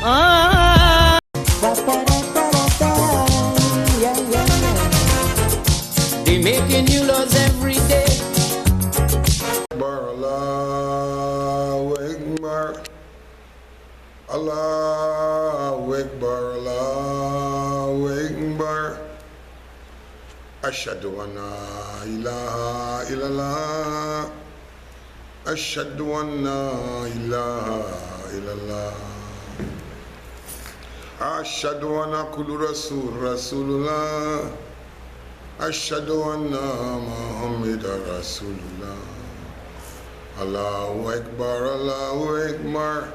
Ah. They making new laws every day. Allahu Akbar, Allahu Akbar, Allahu Akbar. Ashhadu an la ilaha illallah. Ashhadu an la ilaha illallah. Ashhadu anna kullu rasulullah. Ashhadu anna Muhammadar Rasulullah. Allahu Akbar, Allahu Akbar.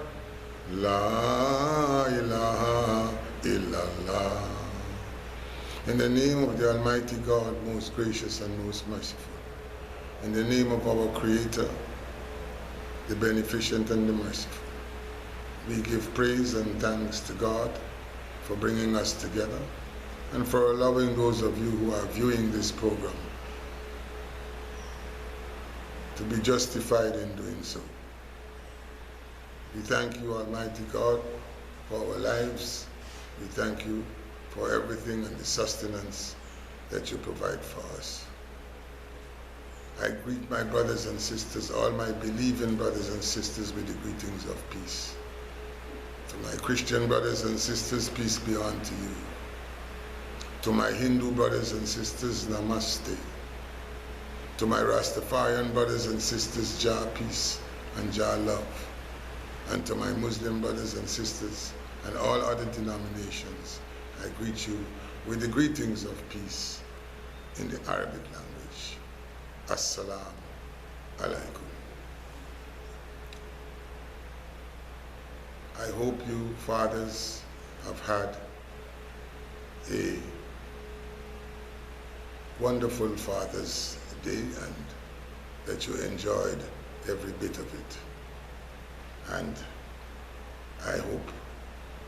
La ilaha illallah. In the name of the Almighty God, most gracious and most merciful. In the name of our Creator, the Beneficent and the Merciful. We give praise and thanks to God for bringing us together and for allowing those of you who are viewing this program to be justified in doing so. We thank you, Almighty God, for our lives. We thank you for everything and the sustenance that you provide for us. I greet my brothers and sisters, all my believing brothers and sisters, with the greetings of peace. To my Christian brothers and sisters, peace be unto you. To my Hindu brothers and sisters, namaste. To my Rastafarian brothers and sisters, Jah peace and Jah love. And to my Muslim brothers and sisters and all other denominations, I greet you with the greetings of peace in the Arabic language. Assalamu alaikum. I hope you fathers have had a wonderful Father's Day and that you enjoyed every bit of it. And I hope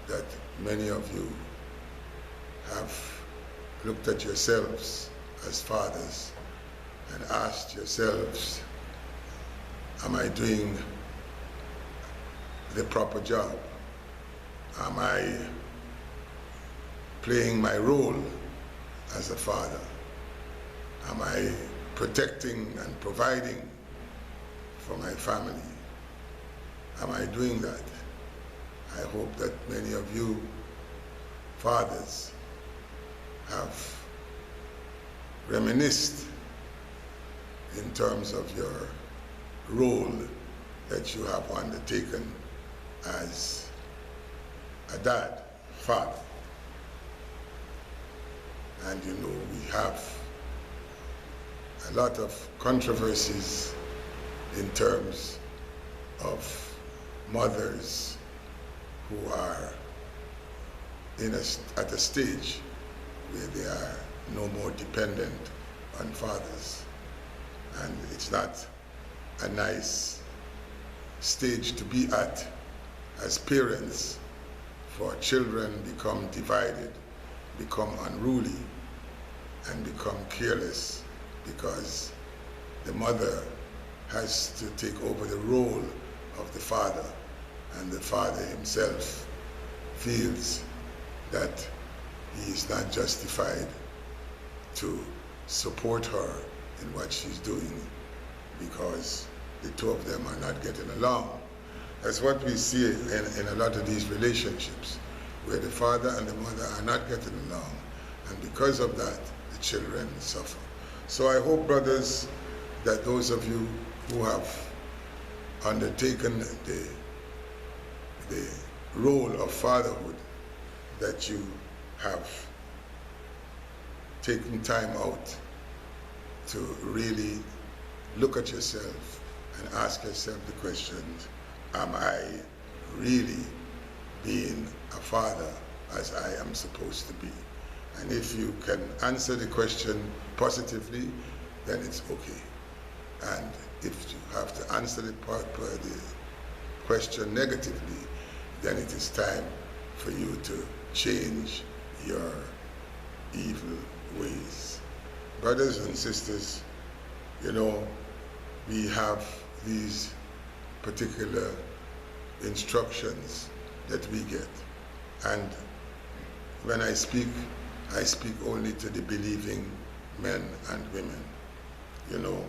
that many of you have looked at yourselves as fathers and asked yourselves, am I doing the proper job? Am I playing my role as a father? Am I protecting and providing for my family? Am I doing that? I hope that many of you fathers have reminisced in terms of your role that you have undertaken as a dad, father. And you know, we have a lot of controversies in terms of mothers who are at a stage where they are no more dependent on fathers. And it's not a nice stage to be at as parents, for children become divided, become unruly, and become careless because the mother has to take over the role of the father, and the father himself feels that he is not justified to support her in what she's doing because the two of them are not getting along. That's what we see in a lot of these relationships, where the father and the mother are not getting along, and because of that, the children suffer. So I hope, brothers, that those of you who have undertaken the role of fatherhood, that you have taken time out to really look at yourself and ask yourself the questions, am I really being a father as I am supposed to be? And if you can answer the question positively, then it's okay. And if you have to answer the question negatively, then it is time for you to change your evil ways. Brothers and sisters, you know, we have these particular instructions that we get. And when I speak only to the believing men and women, you know,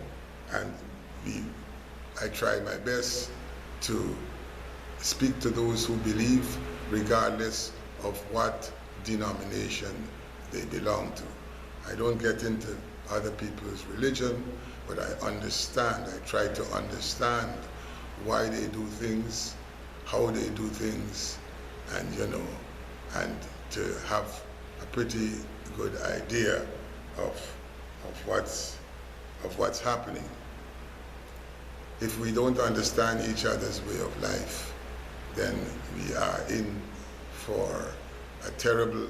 and I try my best to speak to those who believe regardless of what denomination they belong to. I don't get into other people's religion, but I understand, I try to understand why they do things, how they do things, and you know, and to have a pretty good idea of what's happening. If we don't understand each other's way of life, then we are in for a terrible,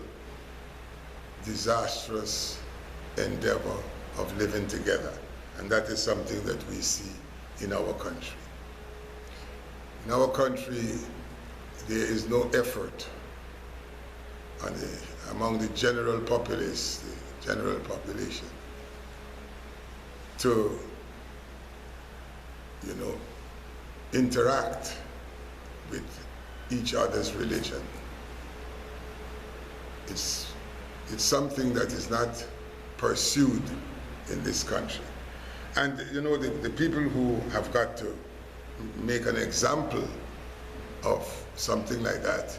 disastrous endeavor of living together. And that is something that we see in our country. In our country, there is no effort among the general populace, the general population, to, you know, interact with each other's religion. It's something that is not pursued in this country. And you know, the people who have got to make an example of something like that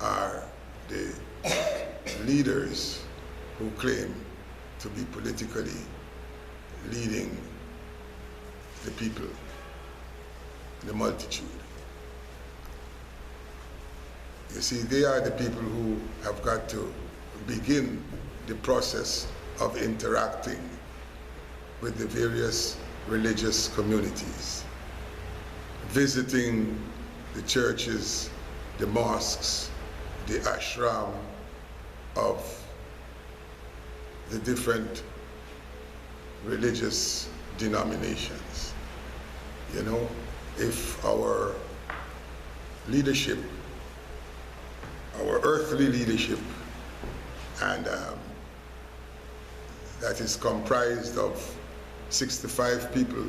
are the leaders who claim to be politically leading the people, the multitude. You see, they are the people who have got to begin the process of interacting with the various religious communities, visiting the churches, the mosques, the ashram of the different religious denominations. You know, if our leadership, our earthly leadership, and that is comprised of 65 people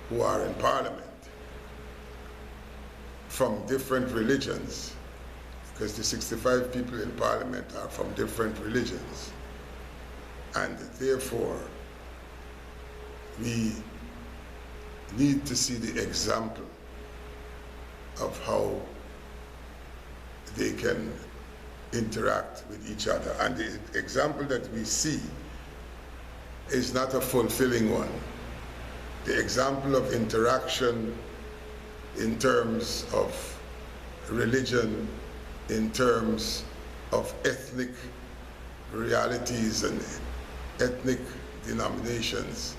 who are in parliament from different religions, because the 65 people in parliament are from different religions, and therefore we need to see the example of how they can interact with each other. And the example that we see is not a fulfilling one. The example of interaction in terms of religion, in terms of ethnic realities and ethnic denominations,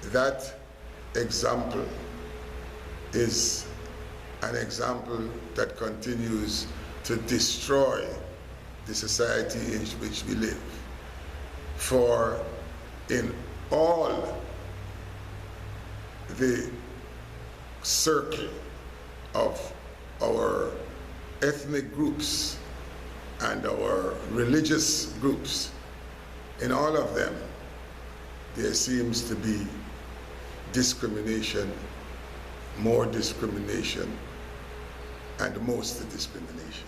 that example is an example that continues to destroy the society in which we live. For in all the circle of our ethnic groups and our religious groups, in all of them, there seems to be discrimination, more discrimination, and most discrimination.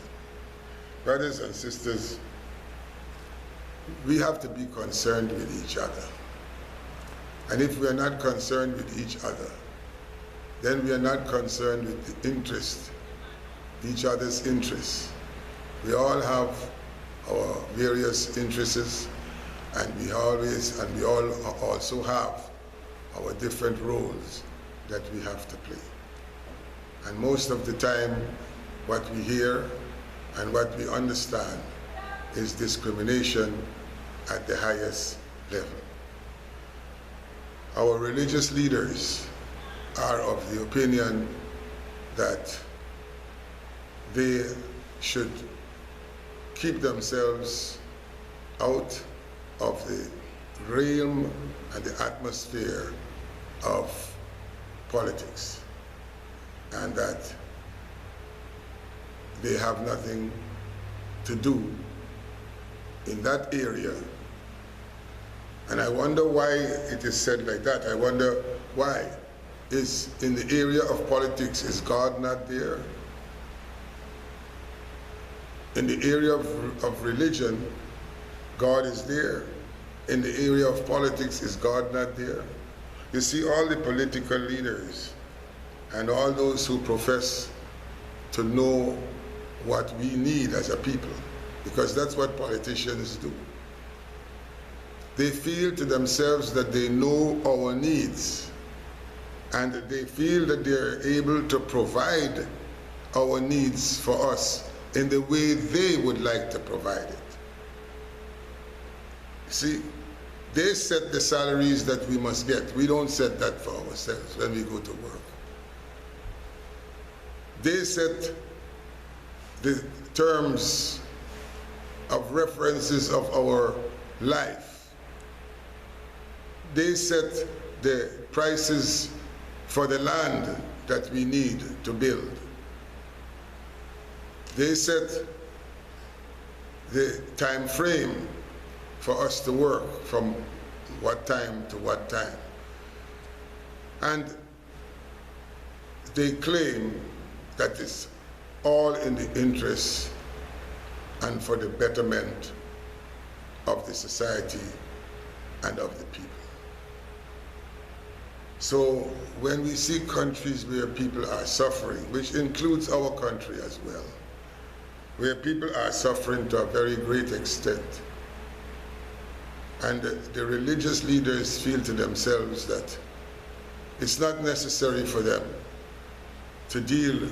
Brothers and sisters, we have to be concerned with each other. And if we are not concerned with each other, then we are not concerned with the interest, each other's interests. We all have our various interests, and we all also have our different roles that we have to play. And most of the time, what we hear and what we understand is discrimination at the highest level. Our religious leaders are of the opinion that they should keep themselves out of the realm and the atmosphere of politics, and that they have nothing to do in that area. And I wonder why it is said like that. I wonder why. Is in the area of politics, is God not there? In the area of religion, God is there. In the area of politics, is God not there? You see, all the political leaders and all those who profess to know what we need as a people, because that's what politicians do. They feel to themselves that they know our needs, and they feel that they're able to provide our needs for us in the way they would like to provide it. See, they set the salaries that we must get. We don't set that for ourselves when we go to work. They set the terms of references of our life. They set the prices for the land that we need to build. They set the time frame for us to work, from what time to what time. And they claim that it's all in the interest and for the betterment of the society and of the people. So when we see countries where people are suffering, which includes our country as well, where people are suffering to a very great extent, and the religious leaders feel to themselves that it's not necessary for them to deal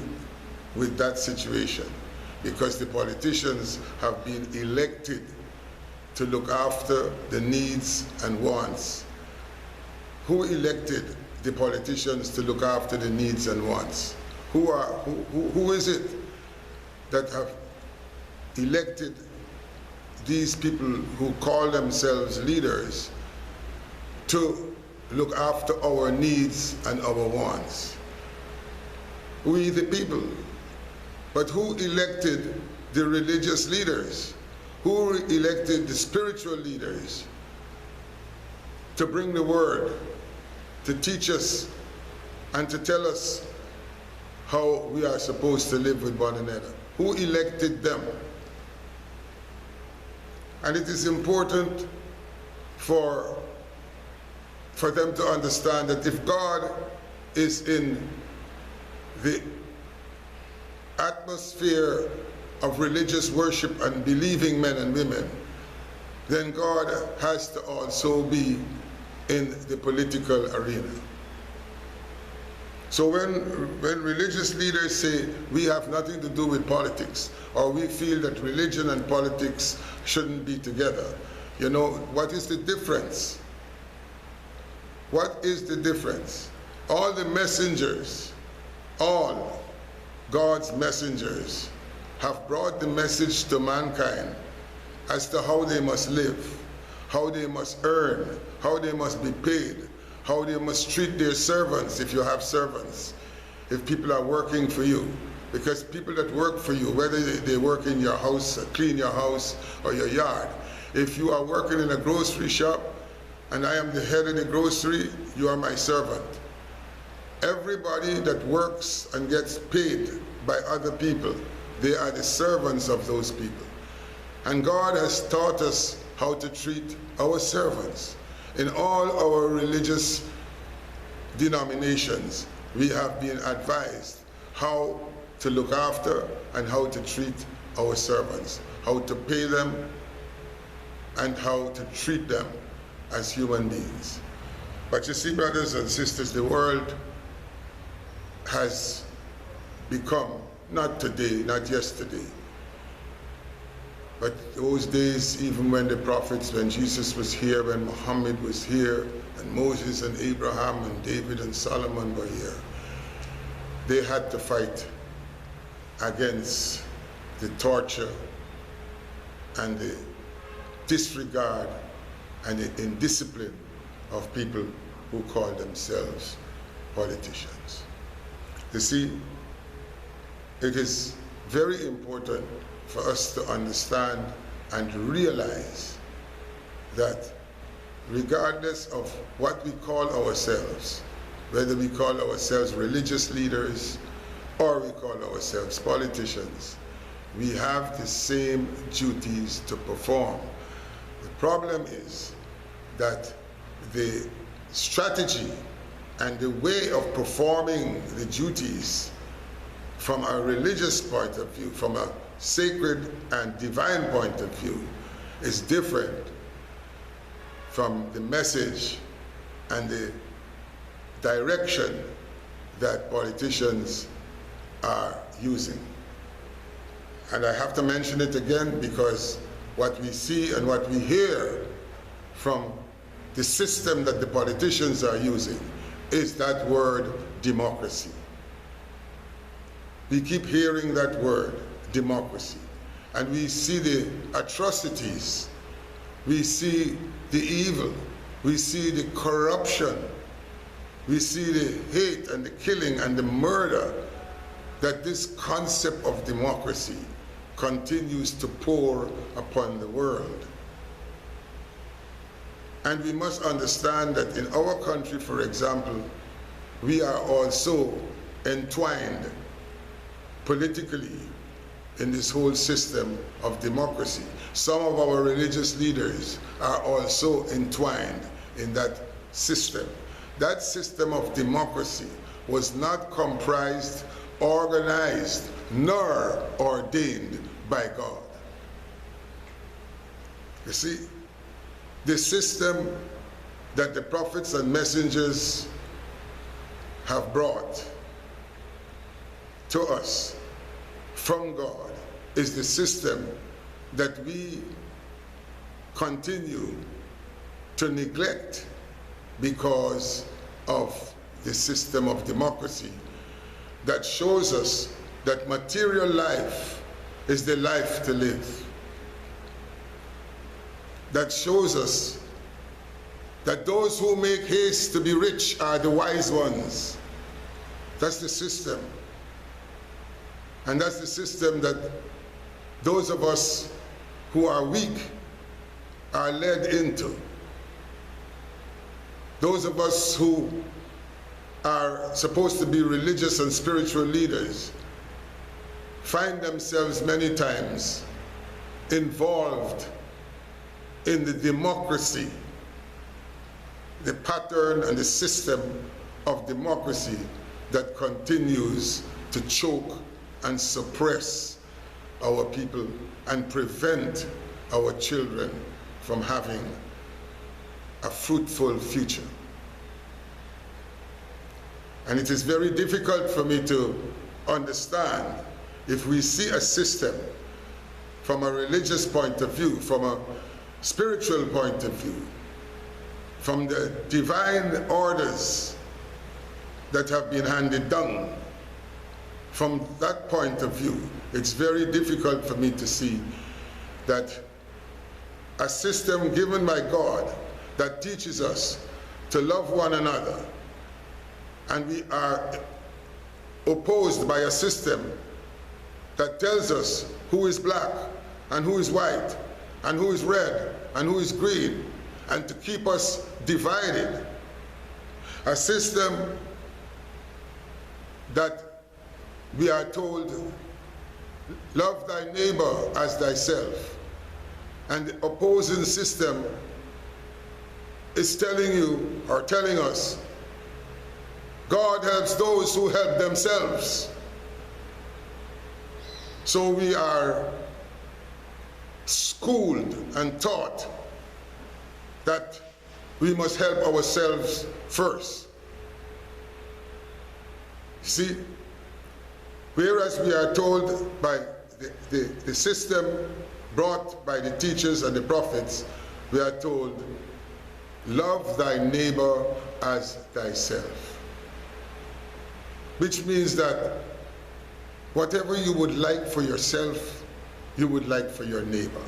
with that situation because the politicians have been elected to look after the needs and wants. Who elected the politicians to look after the needs and wants? Who is it that have elected these people who call themselves leaders to look after our needs and our wants? We the people. But who elected the religious leaders? Who elected the spiritual leaders to bring the word, to teach us and to tell us how we are supposed to live with one another? Who elected them? And it is important for them to understand that if God is in the atmosphere of religious worship and believing men and women, then God has to also be in the political arena. So when religious leaders say we have nothing to do with politics, or we feel that religion and politics shouldn't be together, you know, what is the difference? What is the difference? All the messengers, all God's messengers have brought the message to mankind as to how they must live, how they must earn, how they must be paid, how they must treat their servants if you have servants, if people are working for you. Because people that work for you, whether they work in your house, clean your house or your yard, if you are working in a grocery shop and I am the head of the grocery, you are my servant. Everybody that works and gets paid by other people, they are the servants of those people. And God has taught us how to treat our servants. In all our religious denominations, we have been advised how to look after and how to treat our servants, how to pay them and how to treat them as human beings. But you see, brothers and sisters, the world has become, not today, not yesterday, but those days, even when the prophets, when Jesus was here, when Muhammad was here, and Moses and Abraham and David and Solomon were here, they had to fight against the torture and the disregard and the indiscipline of people who call themselves politicians. You see, it is very important for us to understand and realize that regardless of what we call ourselves, whether we call ourselves religious leaders or we call ourselves politicians, We have the same duties to perform. The problem is that the strategy and the way of performing the duties from a religious point of view, from a sacred and divine point of view, is different from the message and the direction that politicians are using. And I have to mention it again because what we see and what we hear from the system that the politicians are using is that word democracy. We keep hearing that word, democracy, and we see the atrocities, we see the evil, we see the corruption, we see the hate and the killing and the murder that this concept of democracy continues to pour upon the world. And we must understand that in our country, for example, we are also entwined politically in this whole system of democracy. Some of our religious leaders are also entwined in that system. That system of democracy was not comprised, organized, nor ordained by God. You see, the system that the prophets and messengers have brought to us from God is the system that we continue to neglect because of the system of democracy that shows us that material life is the life to live. That shows us that those who make haste to be rich are the wise ones. That's the system. And that's the system that those of us who are weak are led into. Those of us who are supposed to be religious and spiritual leaders find themselves many times involved in the democracy, the pattern and the system of democracy that continues to choke and suppress our people and prevent our children from having a fruitful future. And it is very difficult for me to understand if we see a system from a religious point of view, from a spiritual point of view, from the divine orders that have been handed down. From that point of view, it's very difficult for me to see that a system given by God that teaches us to love one another, and we are opposed by a system that tells us who is black and who is white and who is red and who is green, and to keep us divided. A system that we are told, love thy neighbor as thyself. And the opposing system is telling you, or telling us, God helps those who help themselves. So we are schooled and taught that we must help ourselves first. See, whereas we are told by the system brought by the teachers and the prophets, we are told, love thy neighbor as thyself. Which means that whatever you would like for yourself, you would like for your neighbor.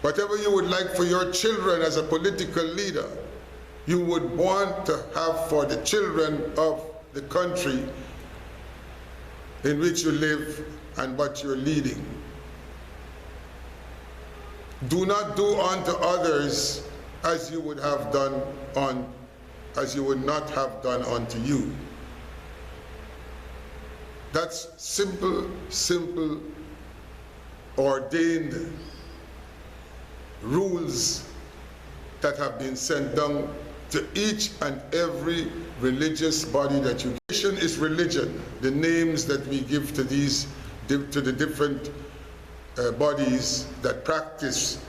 Whatever you would like for your children as a political leader, you would want to have for the children of the country in which you live and what you're leading. Do not do unto others as you would have done as you would not have done unto you. That's simple ordained rules that have been sent down to each and every religious body that you. Religion is religion. The names that we give to these, to the different bodies that practice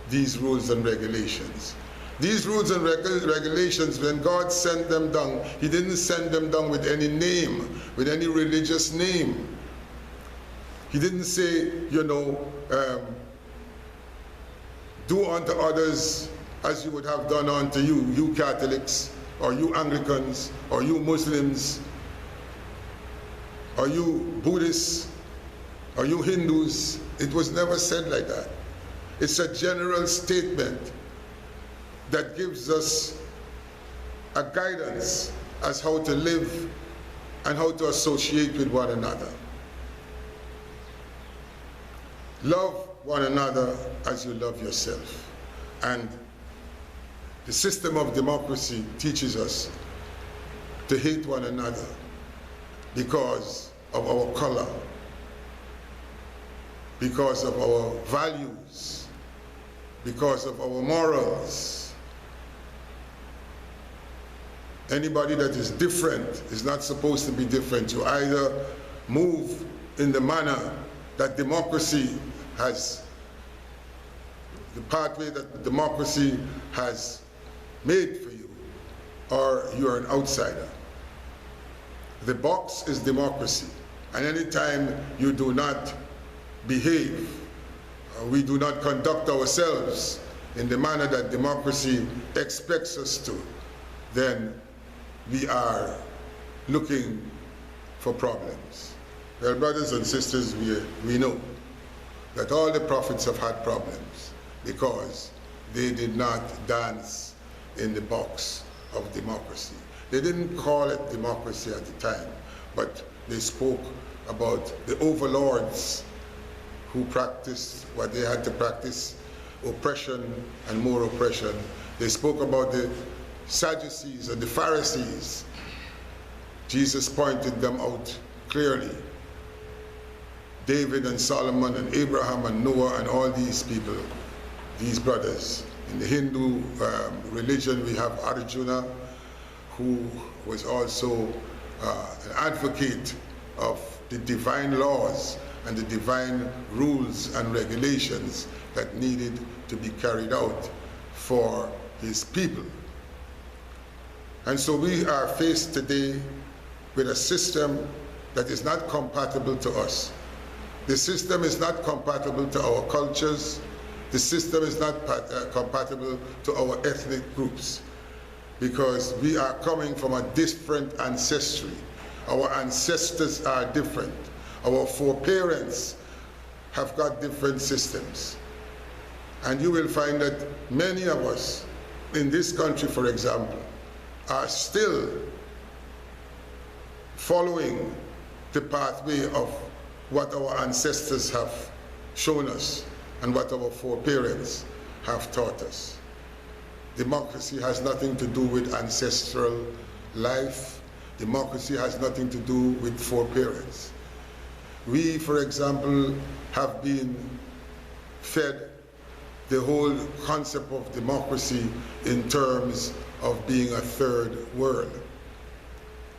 these rules and regulations. These rules and regulations, when God sent them down, He didn't send them down with any name, with any religious name. He didn't say, you know, do unto others as you would have done unto you, you Catholics, or you Anglicans, or you Muslims, or you Buddhists, or you Hindus. It was never said like that. It's a general statement that gives us a guidance as how to live and how to associate with one another. Love one another as you love yourself. And the system of democracy teaches us to hate one another because of our color, because of our values, because of our morals. Anybody that is different is not supposed to be different. You either move in the manner that democracy has, the pathway that democracy has made for you, or you're an outsider. The box is democracy, and anytime you do not behave, we do not conduct ourselves in the manner that democracy expects us to, then we are looking for problems. Well, brothers and sisters, we know that all the prophets have had problems because they did not dance in the box of democracy. They didn't call it democracy at the time, but they spoke about the overlords who practiced what they had to practice, oppression and more oppression. They spoke about the Sadducees and the Pharisees. Jesus pointed them out clearly. David and Solomon and Abraham and Noah and all these people, these brothers. In the Hindu religion, we have Arjuna, who was also an advocate of the divine laws and the divine rules and regulations that needed to be carried out for his people. And so we are faced today with a system that is not compatible to us. The system is not compatible to our cultures. The system is not compatible to our ethnic groups, because we are coming from a different ancestry. Our ancestors are different. Our foreparents have got different systems. And you will find that many of us in this country, for example, are still following the pathway of what our ancestors have shown us and what our foreparents have taught us. Democracy has nothing to do with ancestral life. Democracy has nothing to do with foreparents. We, for example, have been fed the whole concept of democracy in terms of being a third world.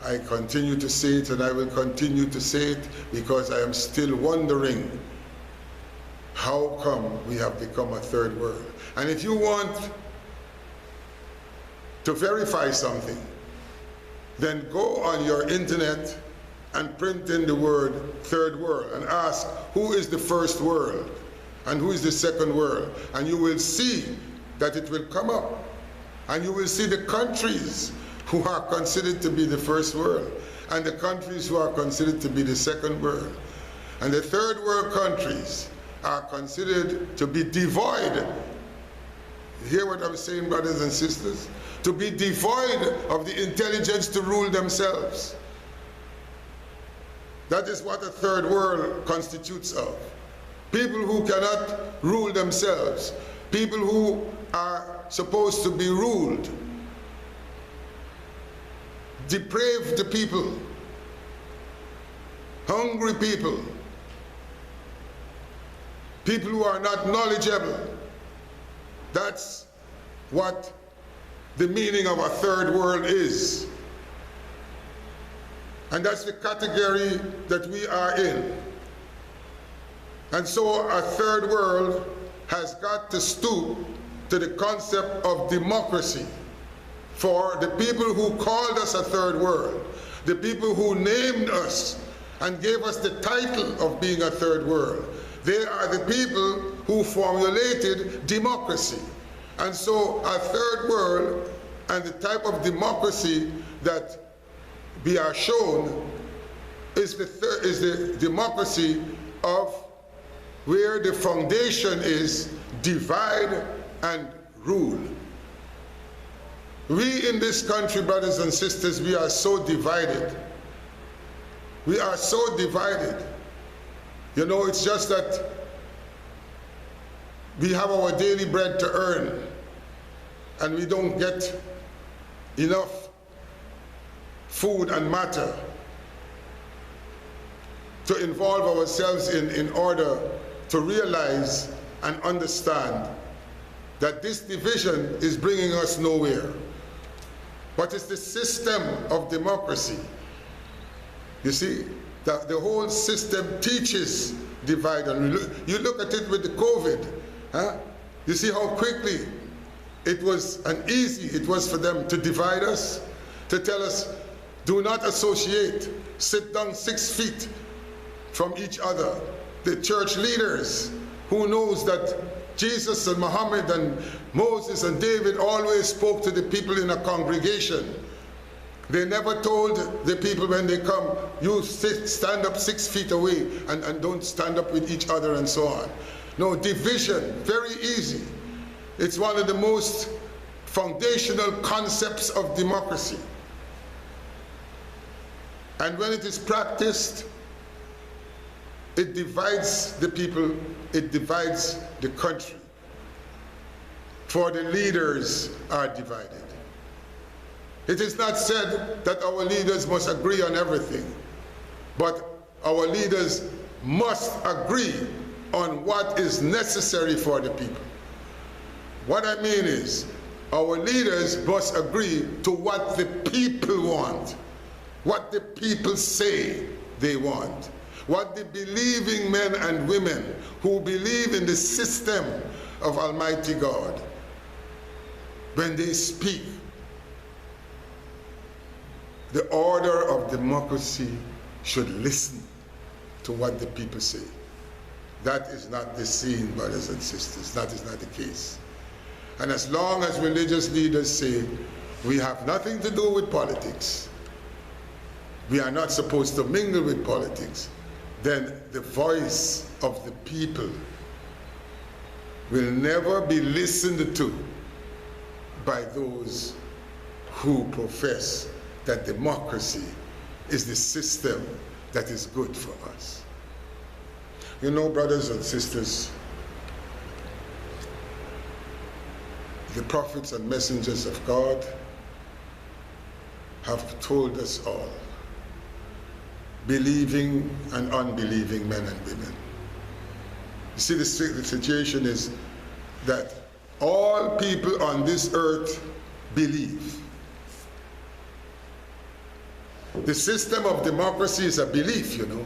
I continue to say it, and I will continue to say it, because I am still wondering how come we have become a third world. And if you want to verify something, then go on your internet and print in the word third world and ask, who is the first world and who is the second world? And you will see that it will come up. And you will see the countries who are considered to be the first world and the countries who are considered to be the second world. And the third world countries are considered to be devoid. You hear what I'm saying, brothers and sisters? To be devoid of the intelligence to rule themselves. That is what a third world constitutes of. People who cannot rule themselves. People who are supposed to be ruled. Depraved people. Hungry people. people who are not knowledgeable. That's what the meaning of a third world is. And that's the category that we are in. And so a third world has got to stoop to the concept of democracy. For the people who called us a third world, the people who named us and gave us the title of being a third world, they are the people who formulated democracy. And so a third world and the type of democracy that we are shown is the democracy of where the foundation is divide and rule. We in this country, brothers and sisters, we are so divided. We are so divided. You know, it's just that we have our daily bread to earn and we don't get enough food and matter to involve ourselves in order to realize and understand that this division is bringing us nowhere. But it's the system of democracy. You see, the whole system teaches divide and rule. You look at it with the COVID. Huh? You see how quickly it was it was for them to divide us, to tell us, do not associate, sit down 6 feet from each other. The church leaders, who knows that Jesus and Muhammad and Moses and David always spoke to the people in a congregation. They never told the people when they come, you stand up 6 feet away and don't stand up with each other and so on. No, division, very easy. It's one of the most foundational concepts of democracy. And when it is practiced, it divides the people, it divides the country. For the leaders are divided. It is not said that our leaders must agree on everything, but our leaders must agree on what is necessary for the people. What I mean is, our leaders must agree to what the people want, what the people say they want, what the believing men and women who believe in the system of Almighty God, when they speak. The order of democracy should listen to what the people say. That is not the scene, brothers and sisters. That is not the case. And as long as religious leaders say, we have nothing to do with politics, we are not supposed to mingle with politics, then the voice of the people will never be listened to by those who profess that democracy is the system that is good for us. You know, brothers and sisters, the prophets and messengers of God have told us all, believing and unbelieving men and women. You see, the situation is that all people on this earth believe. The system of democracy is a belief, you know.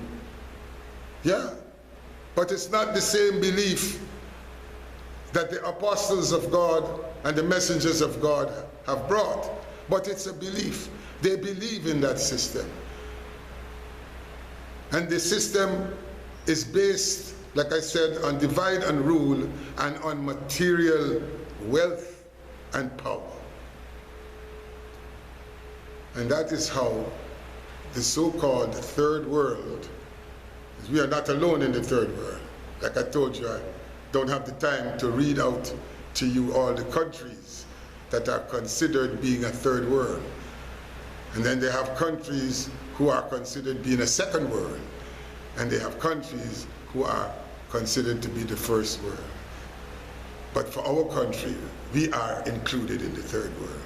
Yeah, but it's not the same belief that the apostles of God and the messengers of God have brought. But it's a belief. They believe in that system. And the system is based, like I said, on divide and rule and on material wealth and power. And that is how the so-called third world, we are not alone in the third world. Like I told you, I don't have the time to read out to you all the countries that are considered being a third world. And then they have countries who are considered being a second world. And they have countries who are considered to be the first world. But for our country, we are included in the third world.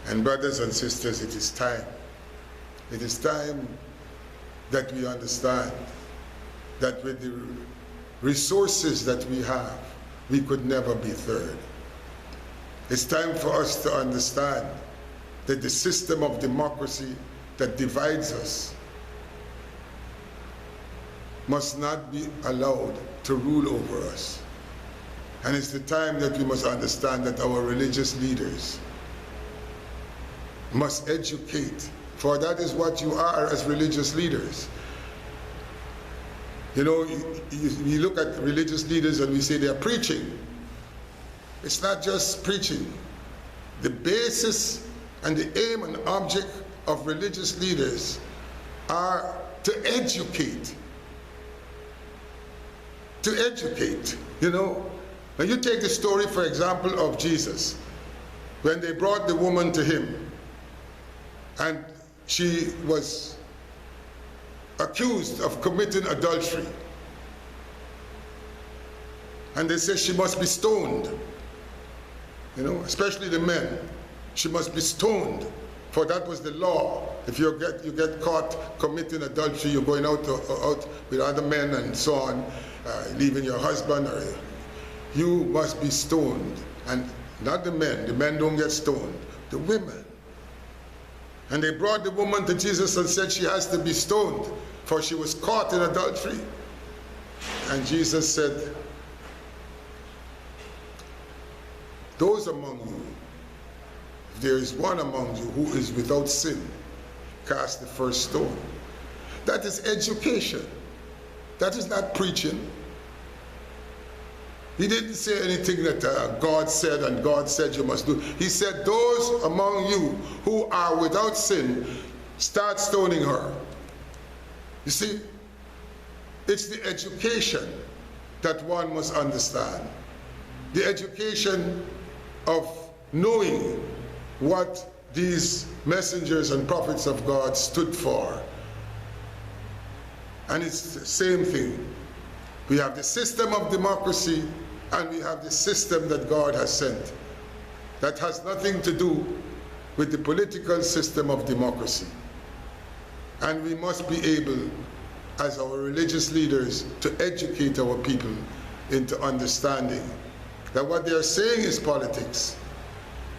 And brothers and sisters, it is time. It is time that we understand that with the resources that we have, we could never be third. It's time for us to understand that the system of democracy that divides us must not be allowed to rule over us. And it's the time that we must understand that our religious leaders must educate, for that is what you are as religious leaders. You know, you look at religious leaders and we say they're preaching. It's not just preaching. The basis and the aim and object of religious leaders are to educate. To educate, you know. Now you take the story, for example, of Jesus. When they brought the woman to him and she was accused of committing adultery. And they said she must be stoned. You know, especially the men. She must be stoned, for that was the law. If you get caught committing adultery, you're going out with other men and so on, leaving your husband, or you must be stoned. And not the men. The men don't get stoned. The women. And they brought the woman to Jesus and said she has to be stoned, for she was caught in adultery. And Jesus said, those among you, if there is one among you who is without sin, cast the first stone. That is education. That is not preaching. He didn't say anything that God said and God said you must do. He said, those among you who are without sin, start stoning her. You see, it's the education that one must understand. The education of knowing what these messengers and prophets of God stood for. And it's the same thing. We have the system of democracy and we have the system that God has sent. That has nothing to do with the political system of democracy. And we must be able, as our religious leaders, to educate our people into understanding that what they are saying is politics.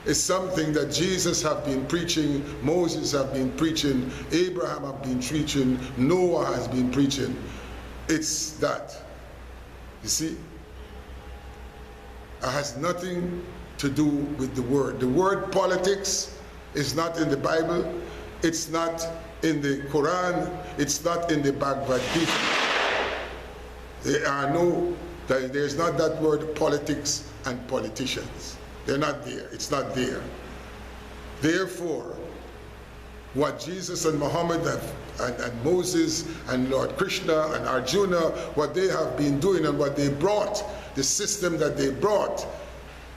Is something that Jesus have been preaching, Moses have been preaching, Abraham have been preaching, Noah has been preaching. It's that. You see? It has nothing to do with the word. The word politics is not in the Bible. It's not in the Quran. It's not in the Bhagavad Gita. There's not that word politics and politicians. They're not there. It's not there. Therefore, what Jesus and Muhammad and Moses and Lord Krishna and Arjuna, what they have been doing and what they brought, the system that they brought,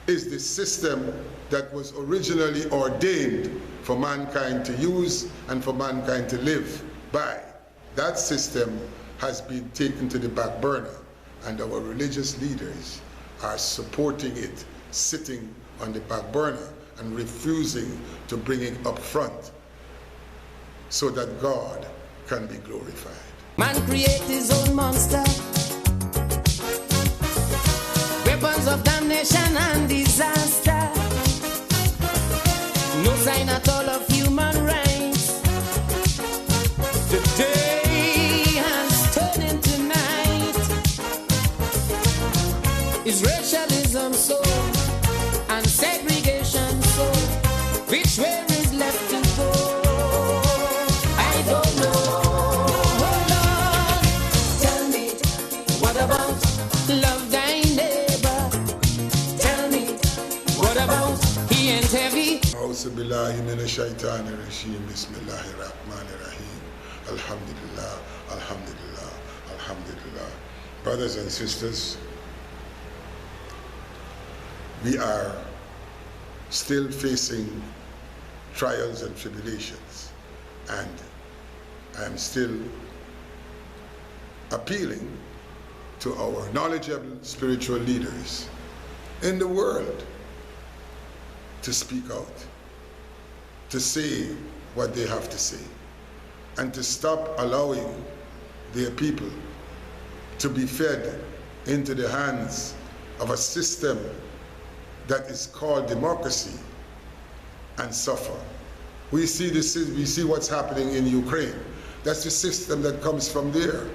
is the system that was originally ordained for mankind to use and for mankind to live by. That system has been taken to the back burner, and our religious leaders are supporting it, sitting on the back burner and refusing to bring it up front so that God can be glorified. Man create his own monster, weapons of damnation and disaster, no sign at all of human rights. Today has turned into night. Is racialism so? And segregation so? Which way is left to go? I don't know. Hold on. Tell me, what about love thy neighbor? Tell me, what about he ain't heavy? A'udhu billahi minash shaitanir rajim. Bismillahir rahmanir rahim. Alhamdulillah, alhamdulillah, alhamdulillah. Brothers and sisters, we are still facing trials and tribulations, and I am still appealing to our knowledgeable spiritual leaders in the world to speak out, to say what they have to say, and to stop allowing their people to be fed into the hands of a system that is called democracy and suffer. We see what's happening in Ukraine. That's the system that comes from there.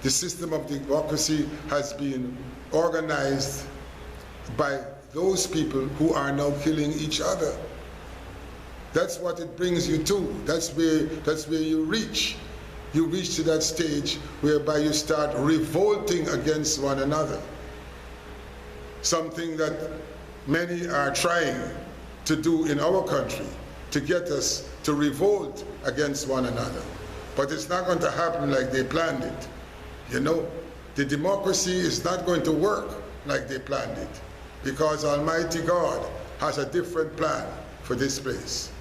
The system of democracy has been organized by those people who are now killing each other. That's what it brings you to. That's where you reach. You reach to that stage whereby you start revolting against one another. Something that many are trying to do in our country, to get us to revolt against one another. But it's not going to happen like they planned it. You know, the democracy is not going to work like they planned it, because Almighty God has a different plan for this place.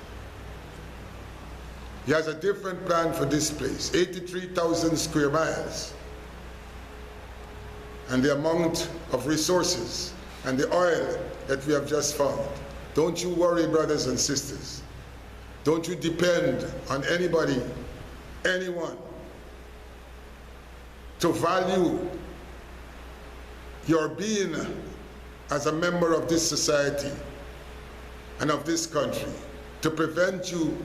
He has a different plan for this place. 83,000 square miles. And the amount of resources and the oil that we have just found. Don't you worry, brothers and sisters. Don't you depend on anybody, anyone, to value your being as a member of this society and of this country, to prevent you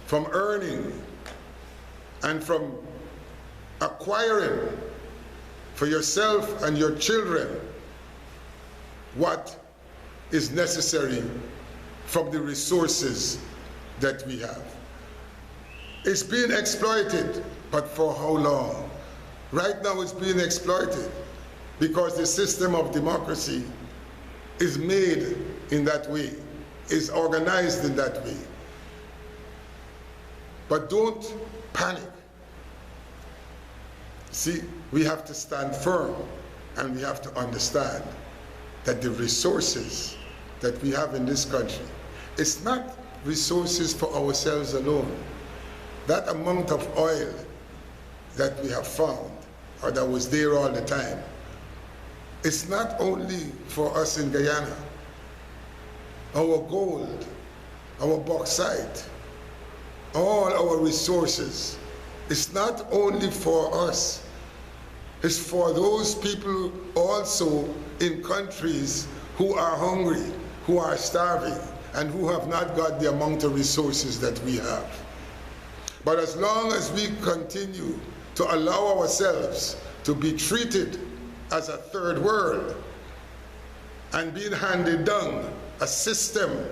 from earning and from acquiring for yourself and your children what is necessary from the resources that we have. It's being exploited, but for how long? Right now it's being exploited because the system of democracy is made in that way, is organized in that way. But don't panic. See, we have to stand firm and we have to understand that the resources that we have in this country, it's not resources for ourselves alone. That amount of oil that we have found, or that was there all the time, it's not only for us in Guyana. Our gold, our bauxite, all our resources, it's not only for us, it's for those people also in countries who are hungry, who are starving, and who have not got the amount of resources that we have. But as long as we continue to allow ourselves to be treated as a third world and being handed down a system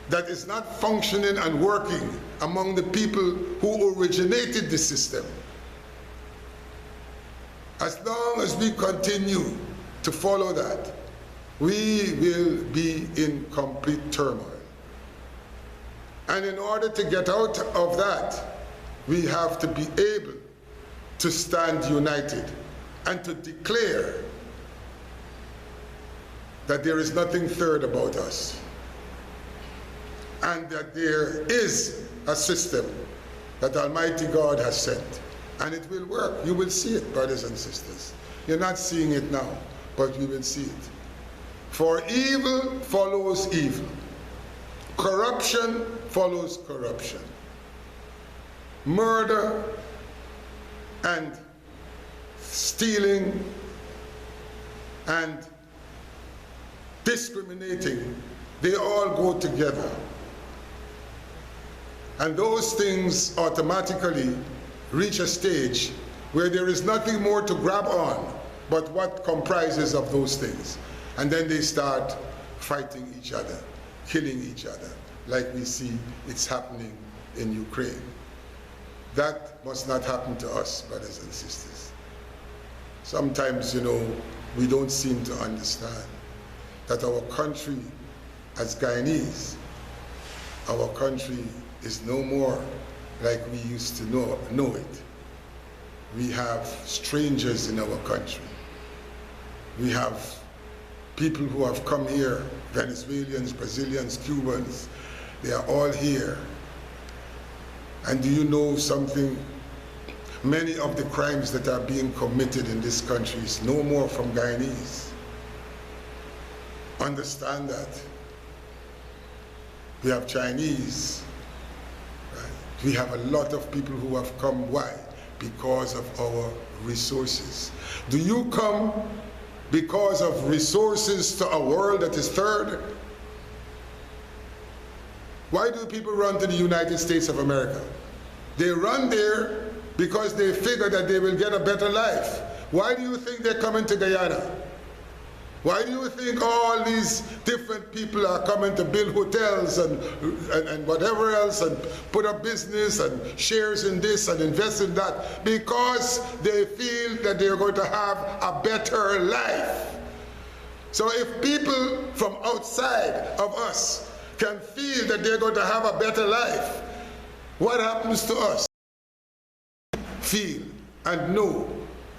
that is not functioning and working among the people who originated the system, as long as we continue to follow that, we will be in complete turmoil. And in order to get out of that, we have to be able to stand united and to declare that there is nothing third about us, and that there is a system that Almighty God has sent, and it will work. You will see it, brothers and sisters. You're not seeing it now, but you will see it. For evil follows evil. Corruption follows corruption. Murder and stealing and discriminating, they all go together. And those things automatically reach a stage where there is nothing more to grab on but what comprises of those things. And then they start fighting each other, killing each other, like we see it's happening in Ukraine. That must not happen to us, brothers and sisters. Sometimes, you know, we don't seem to understand that our country, as Guyanese, our country is no more like we used to know it. We have strangers in our country. We have people who have come here, Venezuelans, Brazilians, Cubans, they are all here. And do you know something? Many of the crimes that are being committed in this country is no more from Guyanese. Understand that. We have Chinese. Right? We have a lot of people who have come. Why? because of our resources. Do you come because of resources to a world that is third? Why do people run to the United States of America? They run there because they figure that they will get a better life. Why do you think they're coming to Guyana? Why do you think all these different people are coming to build hotels and whatever else and put up business and shares in this and invest in that? Because they feel that they're going to have a better life. So if people from outside of us can feel that they're going to have a better life, what happens to us? Feel and know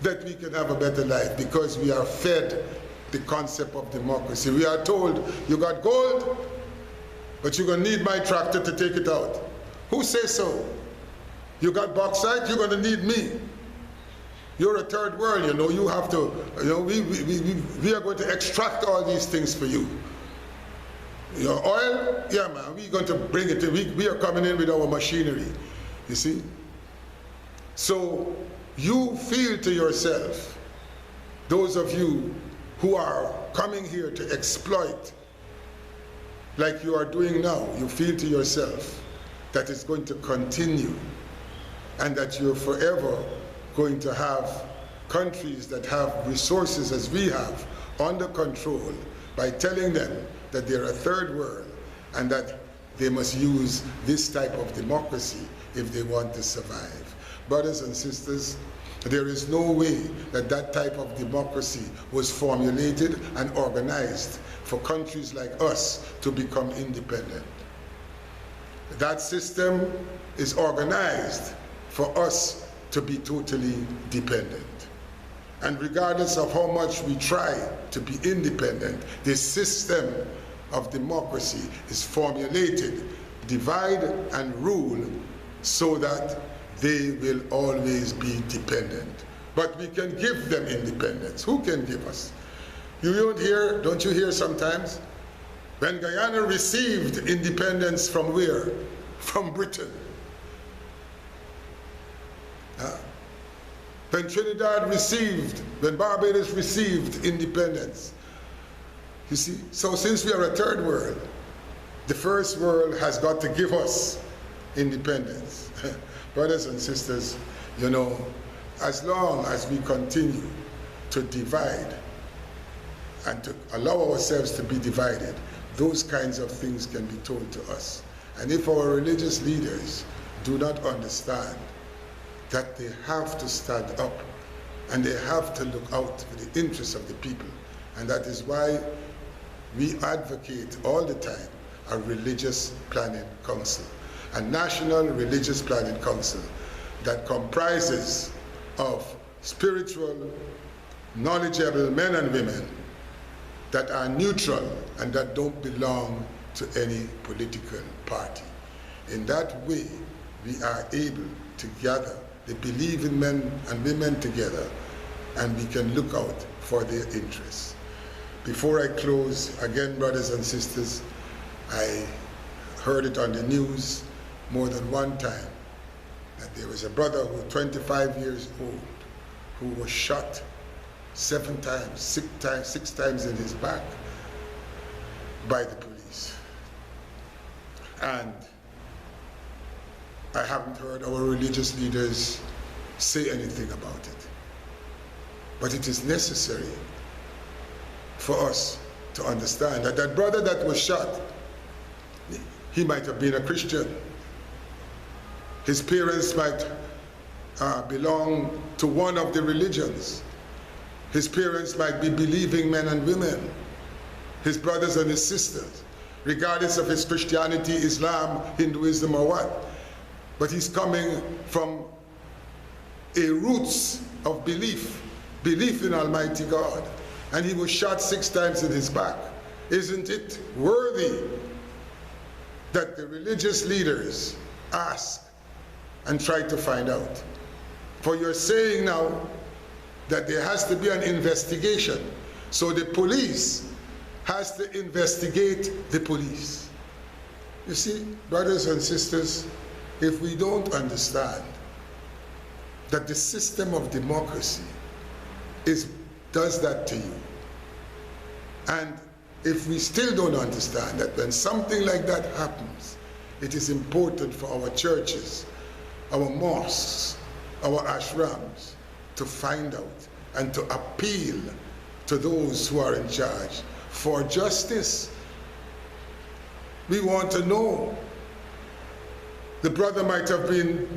that we can have a better life because we are fed the concept of democracy. We are told, you got gold, but you're going to need my tractor to take it out. Who says so? You got bauxite, you're going to need me. You're a third world, you know, you have to, you know, we are going to extract all these things for you. Your oil, yeah man, we're going to bring it in. We are coming in with our machinery, you see? So you feel to yourself, those of you who are coming here to exploit like you are doing now, you feel to yourself that it's going to continue and that you're forever going to have countries that have resources as we have under control by telling them that they're a third world and that they must use this type of democracy if they want to survive. Brothers and sisters, there is no way that that type of democracy was formulated and organized for countries like us to become independent. That system is organized for us to be totally dependent. And regardless of how much we try to be independent, this system of democracy is formulated, divide and rule, so that they will always be dependent. But we can give them independence. Who can give us? Don't you hear sometimes? When Guyana received independence from where? From Britain. When Trinidad received, when Barbados received independence. You see, so since we are a third world, the first world has got to give us independence. Brothers and sisters, you know, as long as we continue to divide and to allow ourselves to be divided, those kinds of things can be told to us. And if our religious leaders do not understand that they have to stand up and they have to look out for the interests of the people, and that is why we advocate all the time a religious planning council, a national religious planning council that comprises of spiritual, knowledgeable men and women that are neutral and that don't belong to any political party. In that way, we are able to gather the believing men and women together, and we can look out for their interests. Before I close, again, brothers and sisters, I heard it on the news more than one time that there was a brother who was 25 years old who was shot 7 times, 6 times in his back by the police. And I haven't heard our religious leaders say anything about it. But it is necessary for us to understand that that brother that was shot, he might have been a Christian. His parents might belong to one of the religions. His parents might be believing men and women, his brothers and his sisters, regardless of his Christianity, Islam, Hinduism, or what. But he's coming from a roots of belief in Almighty God. And he was shot 6 times in his back. Isn't it worthy that the religious leaders ask and try to find out? For you're saying now that there has to be an investigation. So the police has to investigate the police. You see, brothers and sisters, if we don't understand that the system of democracy does that to you. And if we still don't understand that when something like that happens, it is important for our churches, our mosques, our ashrams to find out and to appeal to those who are in charge for justice. We want to know. The brother might have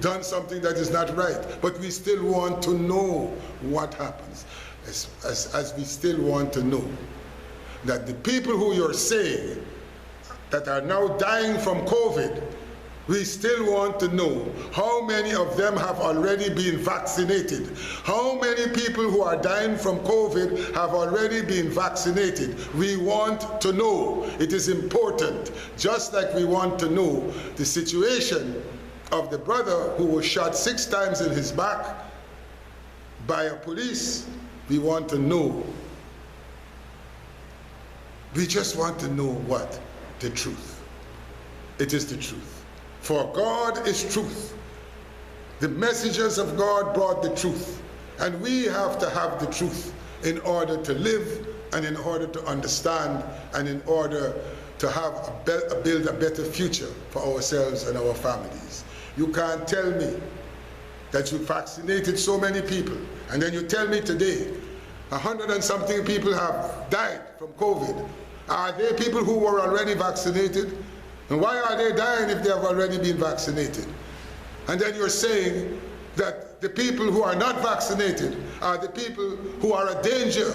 done something that is not right, but we still want to know what happens. As we still want to know that the people who you're saying that are now dying from COVID, we still want to know how many of them have already been vaccinated. How many people who are dying from COVID have already been vaccinated? We want to know. It is important, just like we want to know the situation of the brother who was shot 6 times in his back by a police. We want to know. We just want to know what? The truth. It is the truth. For God is truth. The messengers of God brought the truth. And we have to have the truth in order to live and in order to understand and in order to have build a better future for ourselves and our families. You can't tell me that you vaccinated so many people and then you tell me today 100 and something people have died from COVID. Are they people who were already vaccinated? And why are they dying if they have already been vaccinated? And then you're saying that the people who are not vaccinated are the people who are a danger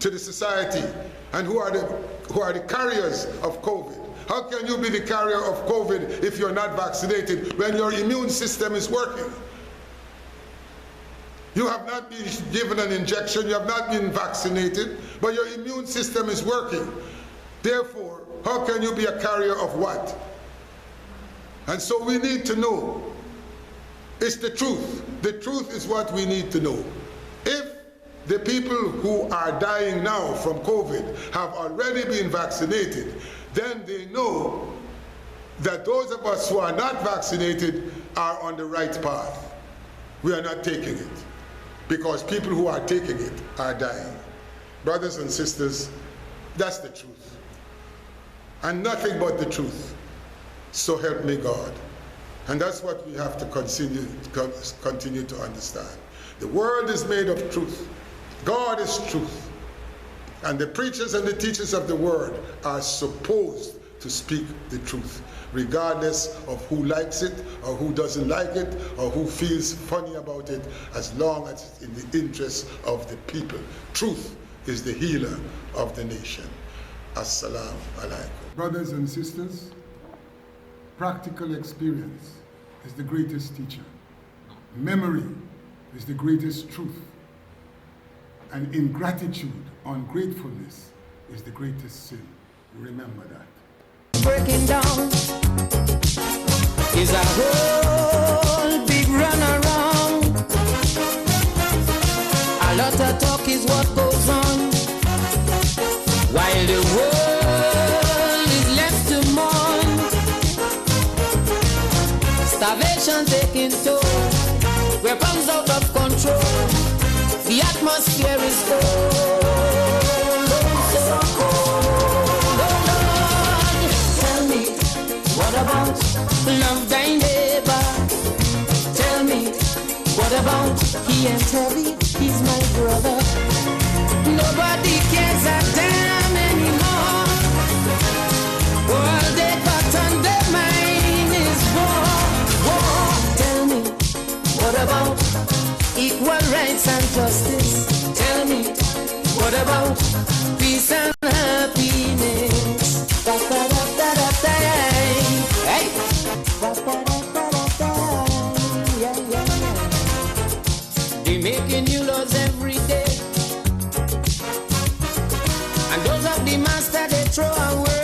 to the society and who are the carriers of COVID. How can you be the carrier of COVID if you're not vaccinated when your immune system is working? You have not been given an injection, you have not been vaccinated, but your immune system is working. Therefore, how can you be a carrier of what? And so we need to know. It's the truth. The truth is what we need to know. If the people who are dying now from COVID have already been vaccinated, then they know that those of us who are not vaccinated are on the right path. We are not taking it, because people who are taking it are dying. Brothers and sisters, that's the truth. And nothing but the truth. So help me God. And that's what we have to continue to understand. The world is made of truth. God is truth. And the preachers and the teachers of the word are supposed to speak the truth, regardless of who likes it or who doesn't like it or who feels funny about it, as long as it's in the interest of the people. Truth is the healer of the nation. Assalamu alaikum. Brothers and sisters, practical experience is the greatest teacher. Memory is the greatest truth. And ingratitude, ungratefulness, is the greatest sin. Remember that. Breaking down is a whole big runaround. A lot of talk is what goes on, while the world is left to mourn. Starvation taking toll, weapons out of control. The atmosphere is cold, so cold. Oh Lord, tell me, what about love thy neighbor? Tell me, what about he ain't heavy, he's my brother. Nobody cares a damn anymore. All they got on their mind is war. Tell me, what about equal rights and justice? Tell me, what about peace and happiness? Hey! They making new laws every day, and those of the master they throw away.